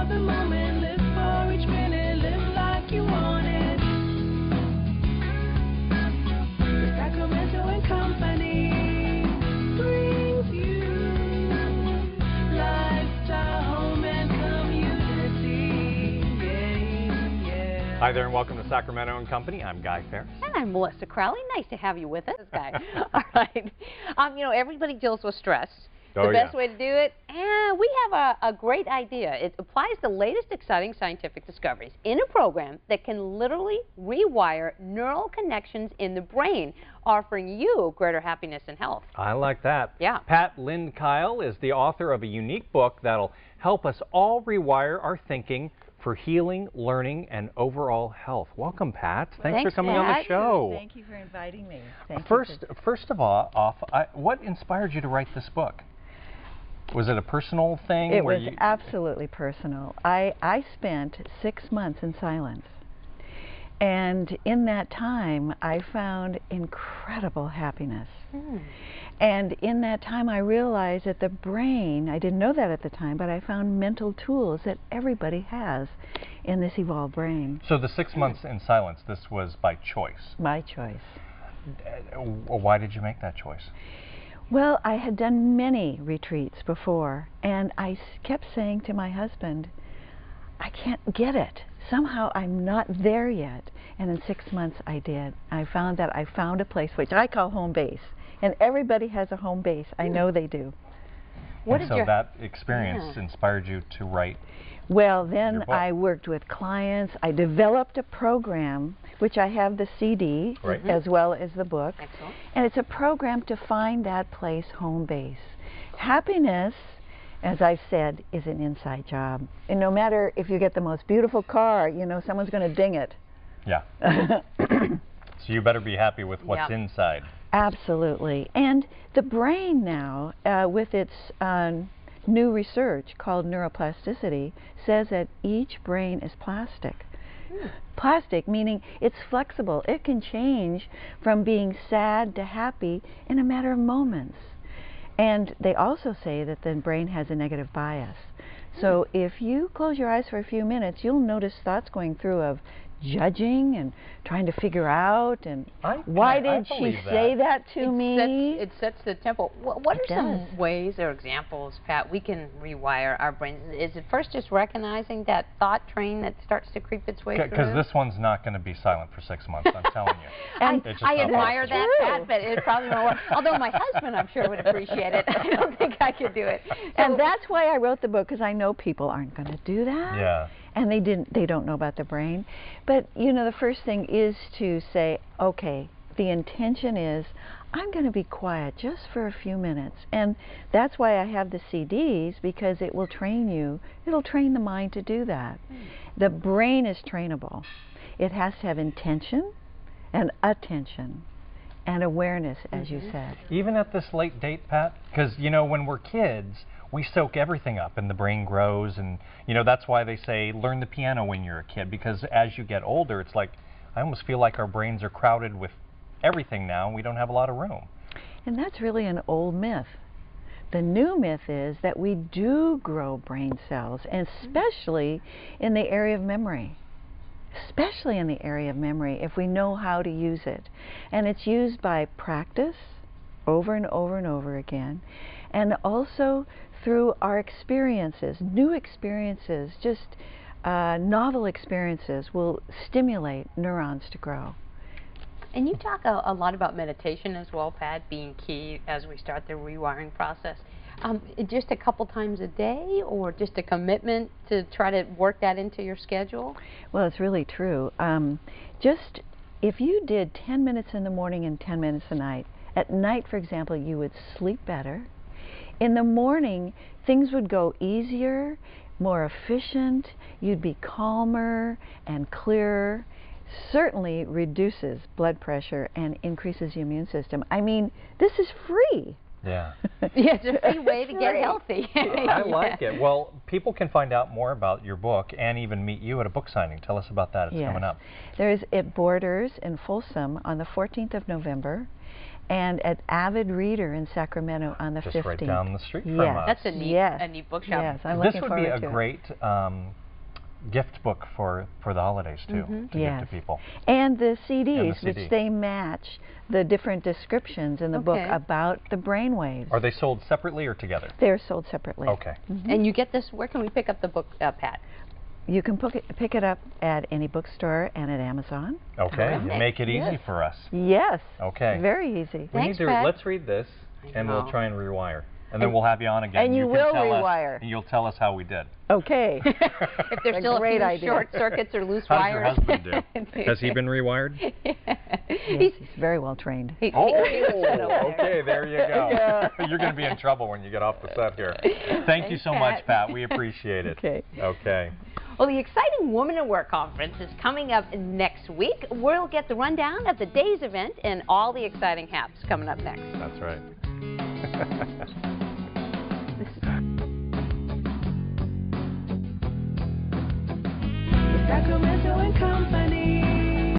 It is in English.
for the moment, live for each minute, live like you want it. The Sacramento and Company brings you lifestyle, home, and community. Yeah, yeah. Hi there and welcome to Sacramento and Company. I'm Guy Ferris. And I'm Melissa Crowley. Nice to have you with us, Guy. All right. You know, everybody deals with stress. Oh, The best yeah. way to do it? We have a great idea. It applies the latest exciting scientific discoveries in a program that can literally rewire neural connections in the brain, offering you greater happiness and health. I like that. Yeah. Pat Lynn Kyle is the author of a unique book that'll help us all rewire our thinking for healing, learning, and overall health. Welcome, Pat. Thanks for coming on the show. Thank you for inviting me. First of all, what inspired you to write this book? Was it a personal thing? It was absolutely personal. I spent 6 months in silence. And in that time, I found incredible happiness. And in that time, I realized that the brain, I didn't know that at the time, but I found mental tools that everybody has in this evolved brain. So the 6 months in silence, this was by choice? My choice. Why did you make that choice? Well, I had done many retreats before, and I kept saying to my husband, I can't get it. Somehow I'm not there yet. And in 6 months I did. I found a place which I call home base. And everybody has a home base. I know they do. That experience inspired you to write? Well, then I worked with clients. I developed a program, which I have the CD as well as the book. Excellent. And it's a program to find that place, home base. Happiness, as I've said, is an inside job. And no matter if you get the most beautiful car, you know, someone's going to ding it. Yeah. So you better be happy with what's inside. Absolutely. And the brain now, with its new research called neuroplasticity, says that each brain is plastic. Plastic meaning it's flexible. It can change from being sad to happy in a matter of moments. And they also say that the brain has a negative bias. So if you close your eyes for a few minutes, you'll notice thoughts going through of judging and trying to figure out and why did she say that to me? It sets the tempo. What are some ways or examples, Pat, we can rewire our brains? Is it first just recognizing that thought train that starts to creep its way through? Because this one's not going to be silent for 6 months, I'm telling you. I admire that, Pat, but it probably won't work. Although my husband, I'm sure, would appreciate it. I don't think I could do it. And that's why I wrote the book, because I know people aren't going to do that. Yeah. And they don't know about the brain. But, you know, the first thing is to say, okay, the intention is, I'm going to be quiet just for a few minutes. And that's why I have the CDs, because it will train you. It'll train the mind to do that. The brain is trainable. It has to have intention and attention and awareness, as you said. Even at this late date, Pat? Because, you know, when we're kids, we soak everything up and the brain grows, and you know that's why they say learn the piano when you're a kid, because as you get older it's like I almost feel like our brains are crowded with everything now and we don't have a lot of room. And that's really an old myth. The new myth is that we do grow brain cells, and especially in the area of memory. Especially in the area of memory, if we know how to use it. And it's used by practice over and over and over again, and also through our experiences. New experiences, just novel experiences, will stimulate neurons to grow. And you talk a lot about meditation as well, Pat, being key as we start the rewiring process. Just a couple times a day, or just a commitment to try to work that into your schedule? Well, it's really true. Just if you did 10 minutes in the morning and 10 minutes a night, at night, for example, you would sleep better. In the morning, things would go easier, more efficient, you'd be calmer and clearer. Certainly reduces blood pressure and increases the immune system. I mean, this is free. Yeah. Yeah, it's a free way to get healthy. I like it. Well, people can find out more about your book and even meet you at a book signing. Tell us about that. It's coming up. There's at Borders in Folsom on the 14th of November. and an avid reader in Sacramento on the 15th. Just right down the street from Yes. us. That's a neat, Yes. a neat bookshop. Yes, I'm This looking would forward be a to it. great gift book for the holidays too, to give Yes. to people. And the CDs, CD. which they match the different descriptions in the book Okay. about the brainwaves. Are they sold separately or together? They're sold separately. Okay. And you get this, where can we pick up the book, Pat? You can pick it up at any bookstore and at Amazon. Okay. Okay. You make it easy Yes. for us. Yes. Okay. Very easy. Thanks, we need to, Pat. let's read this, and we'll know. try and rewire. And then we'll have you on again. and you can will tell rewire. Us, and you'll tell us how we did. Okay. If there's A still a great few idea. short circuits or loose How does your wires. husband do? Has he been rewired? Yes, he's very well trained. Oh, okay, there you go. You're going to be in trouble when you get off the set here. Thank you so much, Pat. We appreciate it. Okay. Okay. Well, the exciting Woman at Work conference is coming up next week. We'll get the rundown of the day's event and all the exciting haps coming up next. That's right. Sacramento.